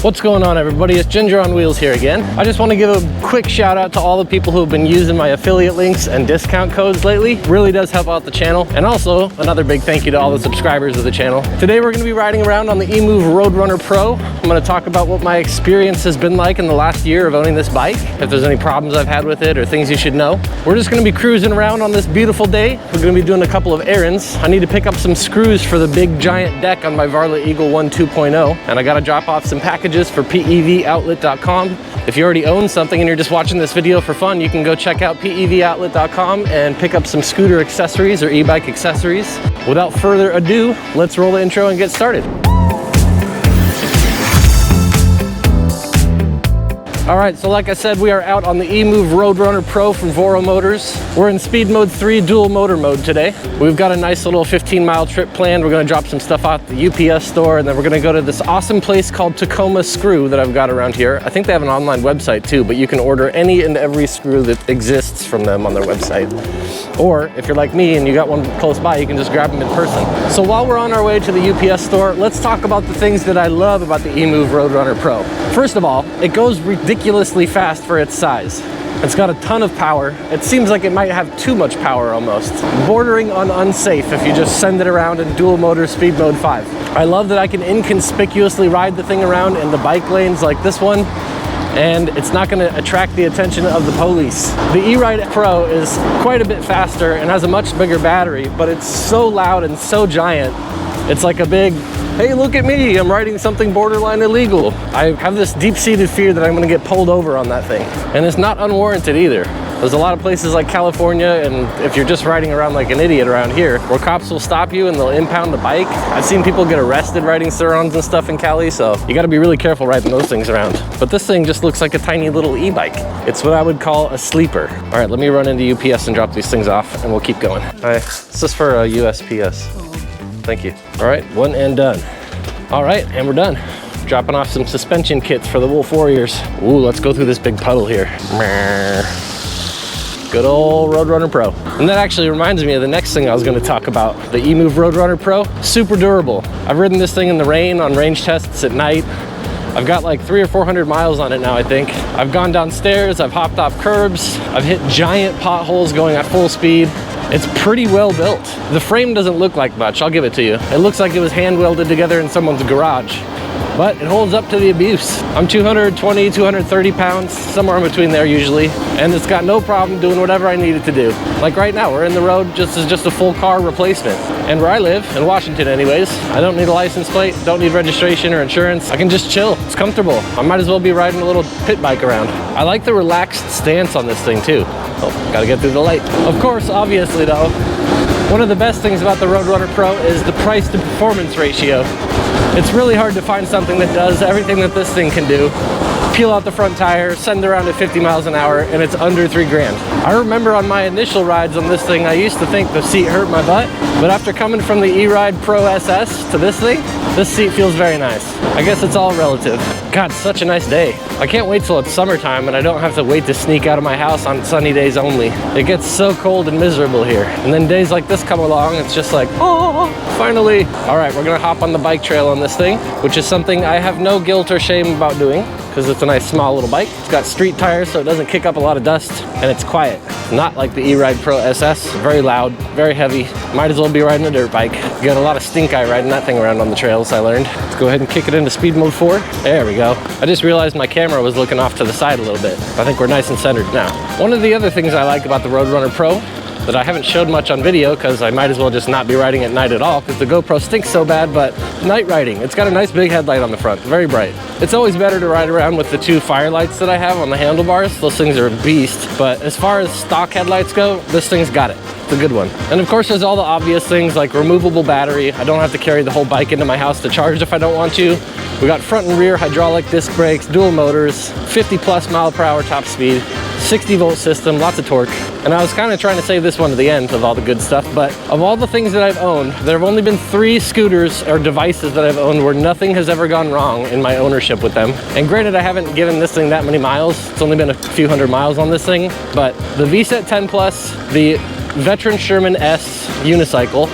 What's going on, everybody? It's Ginger on Wheels here again. I just want to give a quick shout out to all the people who have been using my affiliate links and discount codes lately. Really does help out the channel. And also another big thank you to all the subscribers of the channel. Today we're going to be riding around on the Emove Roadrunner Pro. I'm going to talk about what my experience has been like in the last year of owning this bike, if there's any problems I've had with it or things you should know. We're just going to be cruising around on this beautiful day. We're going to be doing a couple of errands. I need to pick up some screws for the big giant deck on my Varla Eagle 1 2.0, and I got to drop off some packages for PEVOutlet.com. If you already own something and you're just watching this video for fun, you can go check out PEVOutlet.com and pick up some scooter accessories or e-bike accessories. Without further ado, let's roll the intro and get started. All right, so like I said, we are out on the Emove Roadrunner Pro from Voro Motors. We're in Speed Mode 3 dual motor mode today. We've got a nice little 15-mile trip planned. We're gonna drop some stuff off at the UPS store, and then we're gonna go to this awesome place called Tacoma Screw that I've got around here. I think they have an online website too, but you can order any and every screw that exists from them on their website. Or if you're like me and you got one close by, you can just grab them in person. So while we're on our way to the UPS store, let's talk about the things that I love about the Emove Roadrunner Pro. First of all, it goes ridiculously fast for its size. It's got a ton of power. It seems like it might have too much power almost. Bordering on unsafe if you just send it around in dual motor Speed Mode 5. I love that I can inconspicuously ride the thing around in the bike lanes like this one, and it's not going to attract the attention of the police. The E-Ride Pro is quite a bit faster and has a much bigger battery, but it's so loud and so giant. It's like a big, hey, look at me, I'm riding something borderline illegal. I have this deep-seated fear that I'm gonna get pulled over on that thing. And it's not unwarranted either. There's a lot of places like California, and if you're just riding around like an idiot around here, where cops will stop you and they'll impound the bike. I've seen people get arrested riding Surons and stuff in Cali, so you gotta be really careful riding those things around. But this thing just looks like a tiny little e-bike. It's what I would call a sleeper. All right, let me run into UPS and drop these things off, and we'll keep going. All right, this is for USPS. Thank you. All right, one and done. All right, and we're done. Dropping off some suspension kits for the Wolf Warriors. Ooh, let's go through this big puddle here. Good old Roadrunner Pro. And that actually reminds me of the next thing I was gonna talk about. The Emove Roadrunner Pro, super durable. I've ridden this thing in the rain on range tests at night. I've got like 300 or 400 miles on it now, I think. I've gone downstairs, I've hopped off curbs, I've hit giant potholes going at full speed. It's pretty well built. The frame doesn't look like much, I'll give it to you. It looks like it was hand welded together in someone's garage, but it holds up to the abuse. I'm 220, 230 pounds, somewhere in between there usually, and it's got no problem doing whatever I need it to do. Like right now, we're in the road just as a full car replacement. And where I live, in Washington anyways, I don't need a license plate, don't need registration or insurance. I can just chill, it's comfortable. I might as well be riding a little pit bike around. I like the relaxed stance on this thing too. Oh, gotta get through the light. Of course, obviously though, one of the best things about the Roadrunner Pro is the price to performance ratio. It's really hard to find something that does everything that this thing can do. Peel out the front tire, send it around at 50 miles an hour, and it's under $3 grand. I remember on my initial rides on this thing, I used to think the seat hurt my butt, but after coming from the E-Ride Pro SS to this thing, this seat feels very nice. I guess it's all relative. God, such a nice day. I can't wait till it's summertime and I don't have to wait to sneak out of my house on sunny days only. It gets so cold and miserable here. And then days like this come along, it's just like, oh, finally. All right, we're gonna hop on the bike trail on this thing, which is something I have no guilt or shame about doing, because it's a nice small little bike. It's got street tires so it doesn't kick up a lot of dust, and it's quiet. Not like the E-Ride Pro SS, very loud, very heavy. Might as well be riding a dirt bike. You got a lot of stink eye riding that thing around on the trails, I learned. Let's go ahead and kick it into Speed Mode 4. There we go. I just realized my camera was looking off to the side a little bit. I think we're nice and centered now. One of the other things I like about the Roadrunner Pro that I haven't showed much on video, because I might as well just not be riding at night at all, because the GoPro stinks so bad, but night riding. It's got a nice big headlight on the front, very bright. It's always better to ride around with the two firelights that I have on the handlebars. Those things are a beast, but as far as stock headlights go, this thing's got it. It's a good one. And of course, there's all the obvious things like removable battery. I don't have to carry the whole bike into my house to charge if I don't want to. We got front and rear hydraulic disc brakes, dual motors, 50+ mile/hour top speed, 60-volt system, lots of torque. And I was kind of trying to save this one to the end of all the good stuff, but of all the things that I've owned, there have only been 3 scooters or devices that I've owned where nothing has ever gone wrong in my ownership with them. And granted, I haven't given this thing that many miles. It's only been a few hundred miles on this thing, but the VSET 10 Plus, the Veteran Sherman S unicycle,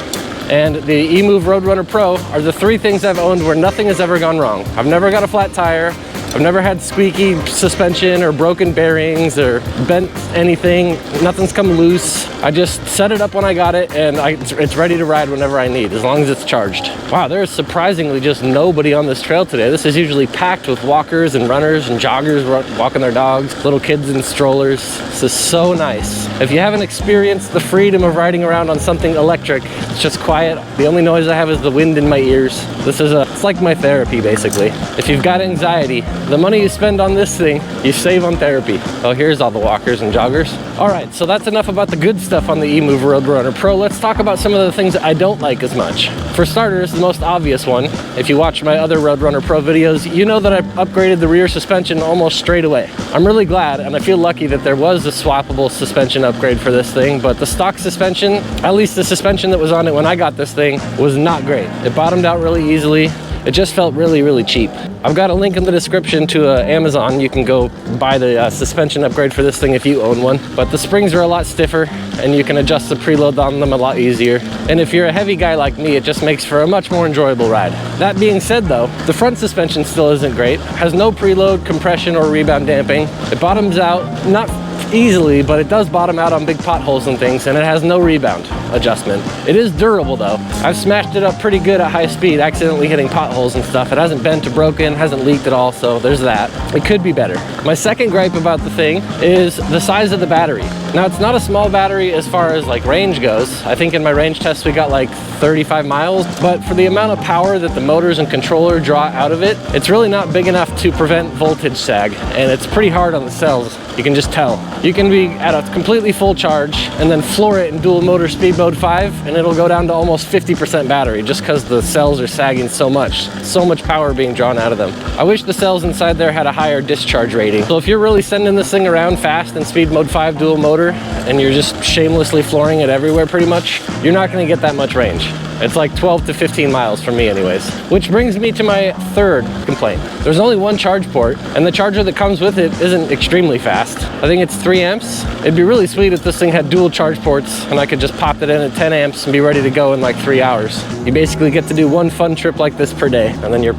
and the Emove Roadrunner Pro are the three things I've owned where nothing has ever gone wrong. I've never got a flat tire. I've never had squeaky suspension or broken bearings or bent anything. Nothing's come loose. I just set it up when I got it, and it's ready to ride whenever I need, as long as it's charged. Wow, there's surprisingly just nobody on this trail today. This is usually packed with walkers and runners and joggers walking their dogs, little kids in strollers. This is so nice. If you haven't experienced the freedom of riding around on something electric, it's just quiet. The only noise I have is the wind in my ears. It's like my therapy, basically. If you've got anxiety, the money you spend on this thing, you save on therapy. Oh, here's all the walkers and joggers. All right, so that's enough about the good stuff on the Emove Roadrunner Pro. Let's talk about some of the things that I don't like as much. For starters, the most obvious one, if you watch my other Roadrunner Pro videos, you know that I upgraded the rear suspension almost straight away. I'm really glad, and I feel lucky that there was a swappable suspension upgrade for this thing, but the stock suspension, at least the suspension that was on it when I got this thing, was not great. It bottomed out really easily. It just felt really, really cheap. I've got a link in the description to Amazon. You can go buy the suspension upgrade for this thing if you own one. But the springs are a lot stiffer, and you can adjust the preload on them a lot easier. And if you're a heavy guy like me, it just makes for a much more enjoyable ride. That being said though, the front suspension still isn't great. Has no preload, compression, or rebound damping. It bottoms out, not easily, but it does bottom out on big potholes and things, and it has no rebound adjustment. It is durable though. I've smashed it up pretty good at high speed, accidentally hitting potholes and stuff. It hasn't bent or broken, hasn't leaked at all, so there's that. It could be better. My second gripe about the thing is the size of the battery. Now, it's not a small battery as far as like range goes. I think in my range test we got like 35 miles, but for the amount of power that the motors and controller draw out of it, it's really not big enough to prevent voltage sag, and it's pretty hard on the cells. You can just tell. You can be at a completely full charge and then floor it in dual motor speed mode 5, and it'll go down to almost 50% battery just because the cells are sagging so much power being drawn out of them. I wish the cells inside there had a higher discharge rating. So if you're really sending this thing around fast in speed mode 5 dual motor and you're just shamelessly flooring it everywhere pretty much, you're not going to get that much range. It's like 12 to 15 miles for me anyways. Which brings me to my third complaint. There's only one charge port, and the charger that comes with it isn't extremely fast. I think it's 3 amps. It'd be really sweet if this thing had dual charge ports and I could just pop it in at 10 amps and be ready to go in like 3 hours. You basically get to do one fun trip like this per day, and then you're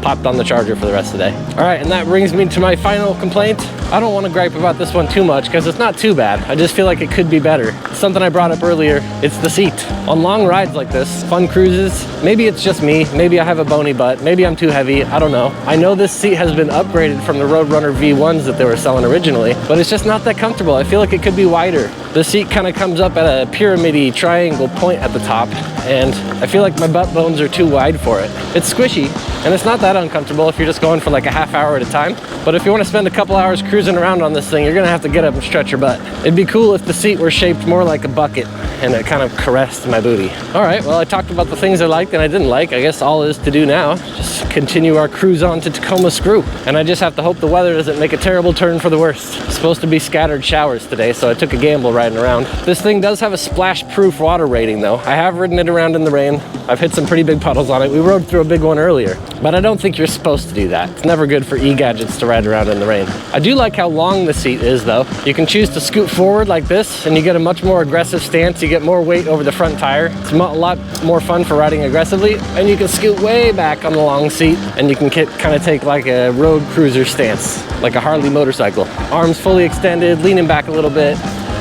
popped on the charger for the rest of the day. All right, and that brings me to my final complaint. I don't want to gripe about this one too much because it's not too bad. I just feel like it could be better. Something I brought up earlier, it's the seat. On long rides like this, fun cruises, maybe it's just me, maybe I have a bony butt, maybe I'm too heavy, I don't know. I know this seat has been upgraded from the Roadrunner V1s that they were selling originally, but it's just not that comfortable. I feel like it could be wider. The seat kind of comes up at a pyramid-y triangle point at the top, and I feel like my butt bones are too wide for it. It's squishy, and it's not that uncomfortable if you're just going for like a half hour at a time. But if you want to spend a couple hours cruising around on this thing, you're gonna have to get up and stretch your butt. It'd be cool if the seat were shaped more like a bucket and it kind of caressed my booty. All right, well, I talked about the things I liked and I didn't like. I guess all is to do now, just continue our cruise on to Tacoma Screw. And I just have to hope the weather doesn't make a terrible turn for the worst. It's supposed to be scattered showers today, so I took a gamble riding around. This thing does have a splash-proof water rating though. I have ridden it around in the rain. I've hit some pretty big puddles on it. We rode through a big one earlier, but I don't think you're supposed to do that. It's never good for e-gadgets to ride around in the rain. I do like how long the seat is though. You can choose to scoot forward like this and you get a much more aggressive stance. You get more weight over the front tire. It's a lot more fun for riding aggressively, and you can scoot way back on the long seat and you can kind of take like a road cruiser stance, like a Harley motorcycle. Arms fully extended, leaning back a little bit,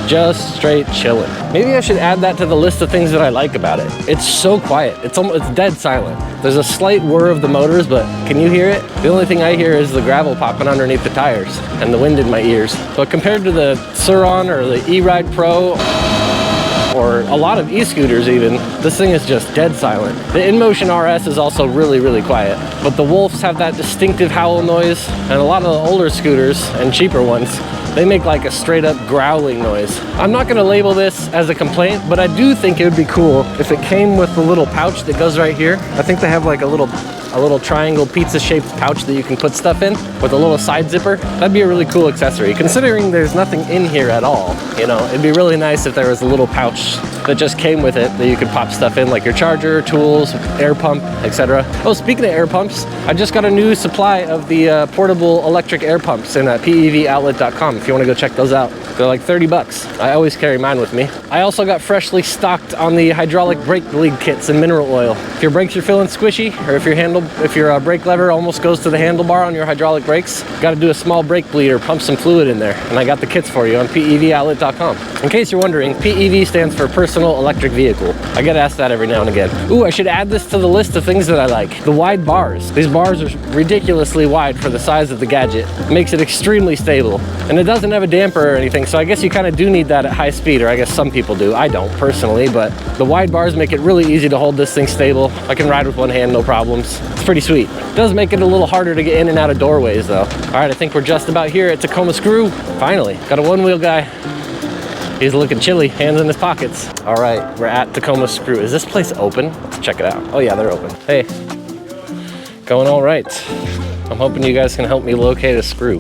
just straight chilling. Maybe I should add that to the list of things that I like about it. It's so quiet. It's dead silent. There's a slight whir of the motors, but can you hear it? The only thing I hear is the gravel popping underneath the tires and the wind in my ears. But compared to the Sur-Ron or the E-Ride Pro, or a lot of e-scooters even, this thing is just dead silent. The InMotion RS is also really, really quiet, but the Wolves have that distinctive howl noise, and a lot of the older scooters and cheaper ones, they make like a straight up growling noise. I'm not gonna label this as a complaint, but I do think it would be cool if it came with the little pouch that goes right here. I think they have like a little a little triangle pizza-shaped pouch that you can put stuff in with a little side zipper. That'd be a really cool accessory. Considering there's nothing in here at all, you know, it'd be really nice if there was a little pouch that just came with it that you could pop stuff in, like your charger, tools, air pump, etc. Oh, speaking of air pumps, I just got a new supply of the portable electric air pumps in pevoutlet.com if you want to go check those out. They're like 30 bucks. I always carry mine with me. I also got freshly stocked on the hydraulic brake bleed kits and mineral oil. If your brakes are feeling squishy, or if your brake lever almost goes to the handlebar on your hydraulic brakes, got to do a small brake bleed or pump some fluid in there. And I got the kits for you on pevoutlet.com. In case you're wondering, PEV stands for personal electric vehicle. I get asked that every now and again. Ooh, I should add this to the list of things that I like. The wide bars. These bars are ridiculously wide for the size of the gadget. It makes it extremely stable. And it doesn't have a damper or anything, so I guess you kind of do need that at high speed, or I guess some people do. I don't personally, but the wide bars make it really easy to hold this thing stable. I can ride with one hand, no problems. It's pretty sweet. It does make it a little harder to get in and out of doorways though. All right, I think we're just about here at Tacoma Screw. Finally, got a one-wheel guy. He's looking chilly, hands in his pockets. All right, we're at Tacoma Screw. Is this place open? Let's check it out. Oh yeah, they're open. Hey, going all right. I'm hoping you guys can help me locate a screw.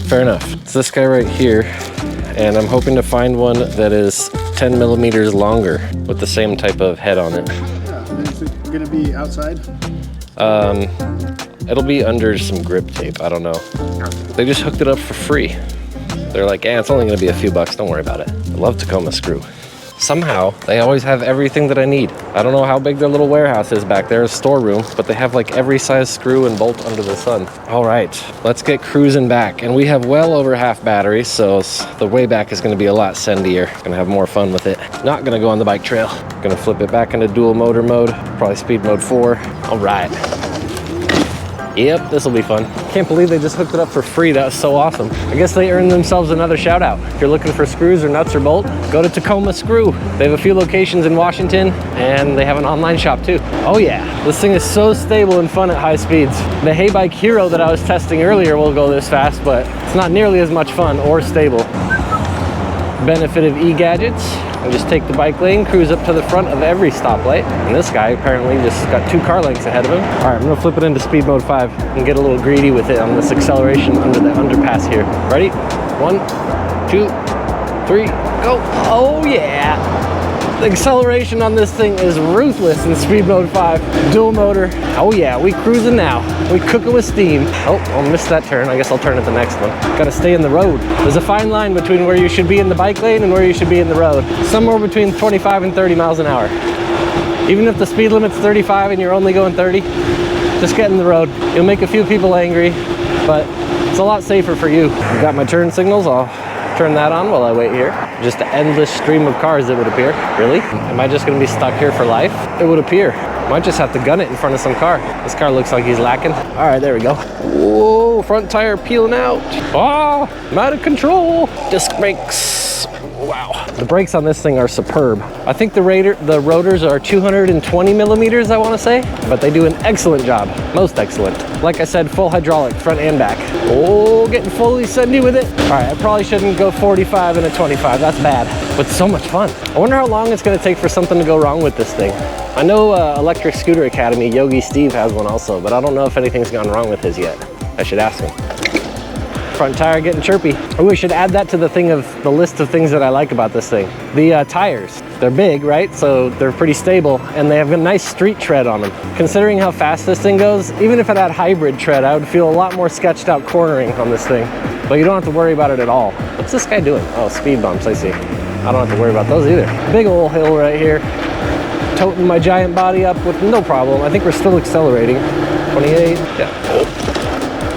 Fair enough. It's this guy right here, and I'm hoping to find one that is 10 millimeters longer with the same type of head on it. Yeah, is it gonna be outside? It'll be under some grip tape, I don't know. They just hooked it up for free. They're like, it's only gonna be a few bucks, don't worry about it. I love Tacoma Screw. Somehow, they always have everything that I need. I don't know how big their little warehouse is back there, a storeroom, but they have like every size screw and bolt under the sun. All right, let's get cruising back. And we have well over half battery, so the way back is gonna be a lot sendier. Gonna have more fun with it. Not gonna go on the bike trail. Gonna flip it back into dual motor mode, probably speed mode 4. All right. Yep, this will be fun. Can't believe they just hooked it up for free. That was so awesome. I guess they earned themselves another shout out. If you're looking for screws or nuts or bolt, go to Tacoma Screw. They have a few locations in Washington, and they have an online shop too. Oh yeah, this thing is so stable and fun at high speeds. The Hey Bike Hero that I was testing earlier will go this fast, but it's not nearly as much fun or stable. Benefit of e-gadgets. I just take the bike lane, cruise up to the front of every stoplight. And this guy apparently just got 2 car lengths ahead of him. All right, I'm gonna flip it into speed mode 5 and get a little greedy with it on this acceleration under the underpass here. Ready? 1, 2, 3, go. Oh yeah. The acceleration on this thing is ruthless in speed mode 5. Dual motor. Oh yeah, we cruising now. We cooking with steam. Oh, I'll miss that turn. I guess I'll turn at the next one. Gotta stay in the road. There's a fine line between where you should be in the bike lane and where you should be in the road. Somewhere between 25 and 30 miles an hour. Even if the speed limit's 35 and you're only going 30, just get in the road. You'll make a few people angry, but it's a lot safer for you. I've got my turn signals. I'll turn that on while I wait here. Just an endless stream of cars, it would appear. Really? Am I just gonna be stuck here for life? It would appear. Might just have to gun it in front of some car. This car looks like he's lacking. All right, there we go. Whoa, front tire peeling out. Oh, I'm out of control. Disc brakes. Wow. The brakes on this thing are superb. I think the rotors are 220 millimeters, I wanna say, but they do an excellent job. Most excellent. Like I said, full hydraulic, front and back. Oh, getting fully sendy with it. All right, I probably shouldn't go 45 and a 25. That's bad, but so much fun. I wonder how long it's gonna take for something to go wrong with this thing. I know Electric Scooter Academy, Yogi Steve has one also, but I don't know if anything's gone wrong with his yet. I should ask him. Front tire getting chirpy. Oh, we should add that to the list of things that I like about this thing. The tires, they're big, right? So they're pretty stable, and they have a nice street tread on them. Considering how fast this thing goes, even if it had hybrid tread, I would feel a lot more sketched out cornering on this thing. But you don't have to worry about it at all. What's this guy doing? Oh, speed bumps, I see. I don't have to worry about those either. Big old hill right here. Toting my giant body up with no problem. I think we're still accelerating. 28, yeah.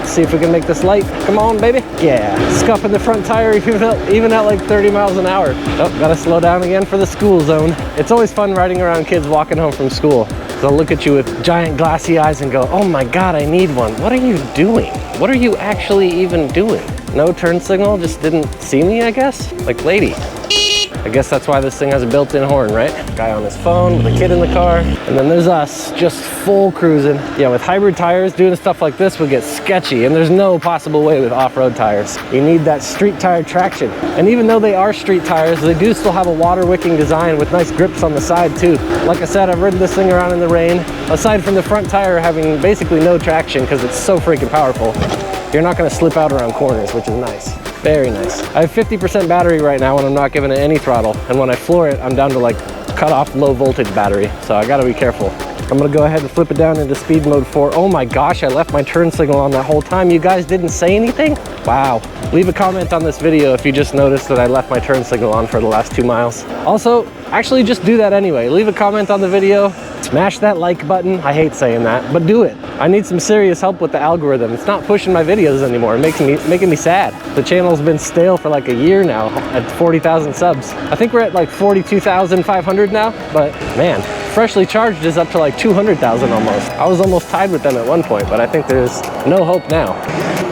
See if we can make this light. Come on, baby. Yeah, scuffing the front tire even at like 30 miles an hour. Oh, gotta slow down again for the school zone. It's always fun riding around kids walking home from school. They'll look at you with giant glassy eyes and go, oh my God, I need one. What are you doing? What are you actually even doing? No turn signal, just didn't see me, I guess? Like, lady. I guess that's why this thing has a built-in horn, right? Guy on his phone with a kid in the car. And then there's us, just full cruising. Yeah, with hybrid tires, doing stuff like this would get sketchy, and there's no possible way with off-road tires. You need that street tire traction. And even though they are street tires, they do still have a water wicking design with nice grips on the side too. Like I said, I've ridden this thing around in the rain. Aside from the front tire having basically no traction because it's so freaking powerful, you're not going to slip out around corners, which is nice. Very nice. I have 50% battery right now when I'm not giving it any throttle, and when I floor it, I'm down to like cut off low voltage battery, so I gotta be careful. I'm gonna go ahead and flip it down into speed mode 4. Oh my gosh, I left my turn signal on that whole time. You guys didn't say anything? Wow. Leave a comment on this video if you just noticed that I left my turn signal on for the last 2 miles. Also, actually just do that anyway. Leave a comment on the video, smash that like button. I hate saying that, but do it. I need some serious help with the algorithm. It's not pushing my videos anymore. It making me sad. The channel's been stale for like a year now at 40,000 subs. I think we're at like 42,500 now, but man, Freshly Charged is up to like 200,000 almost. I was almost tied with them at one point, but I think there's no hope now.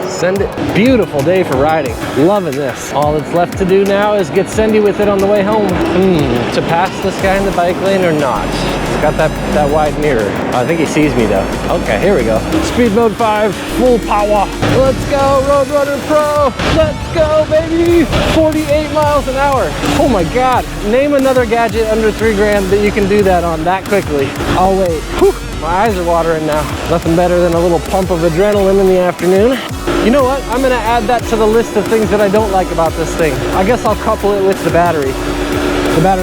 Send it. Beautiful day for riding. Loving this. All that's left to do now is get Sendy with it on the way home. To pass this guy in the bike lane or not? It's got that wide mirror. I think he sees me though. Okay, here we go. Speed mode 5, full power. Let's go, Roadrunner Pro. Let's go, baby. 48 miles an hour. Oh my God. Name another gadget under 3 grand that you can do that on that quickly. I'll wait. Whew. My eyes are watering now. Nothing better than a little pump of adrenaline in the afternoon. You know what? I'm gonna add that to the list of things that I don't like about this thing. I guess I'll couple it with the battery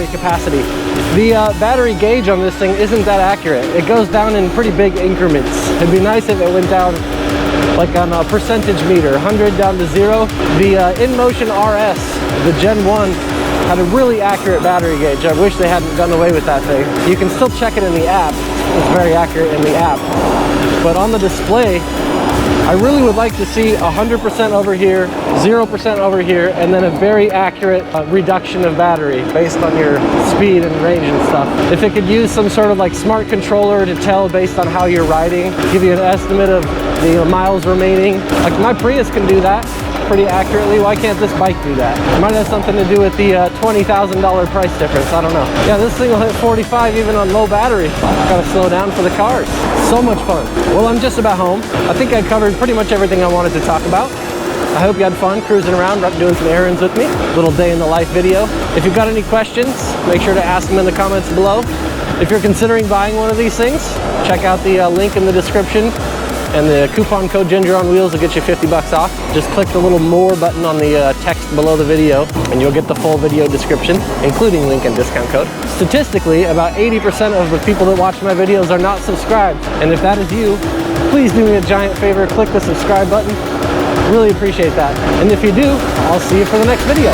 capacity. The battery gauge on this thing isn't that accurate. It goes down in pretty big increments. It'd be nice if it went down like on a percentage meter, 100 down to 0. The InMotion RS, the Gen 1, had a really accurate battery gauge. I wish they hadn't done away with that thing. You can still check it in the app. It's very accurate in the app. But on the display, I really would like to see 100% over here, 0% over here, and then a very accurate reduction of battery based on your speed and range and stuff. If it could use some sort of like smart controller to tell based on how you're riding, give you an estimate of the miles remaining. Like my Prius can do that pretty accurately. Why can't this bike do that? It might have something to do with the $20,000 price difference. I don't know. Yeah, this thing will hit 45 even on low battery. Gotta slow down for the cars. So much fun. Well, I'm just about home. I think I covered pretty much everything I wanted to talk about. I hope you had fun cruising around, doing some errands with me. Little day in the life video. If you've got any questions, make sure to ask them in the comments below. If you're considering buying one of these things, check out the link in the description. And the coupon code Ginger on Wheels will get you 50 bucks off. Just click the little more button on the text below the video and you'll get the full video description, including link and discount code. Statistically, about 80% of the people that watch my videos are not subscribed. And if that is you, please do me a giant favor, click the subscribe button. Really appreciate that. And if you do, I'll see you for the next video.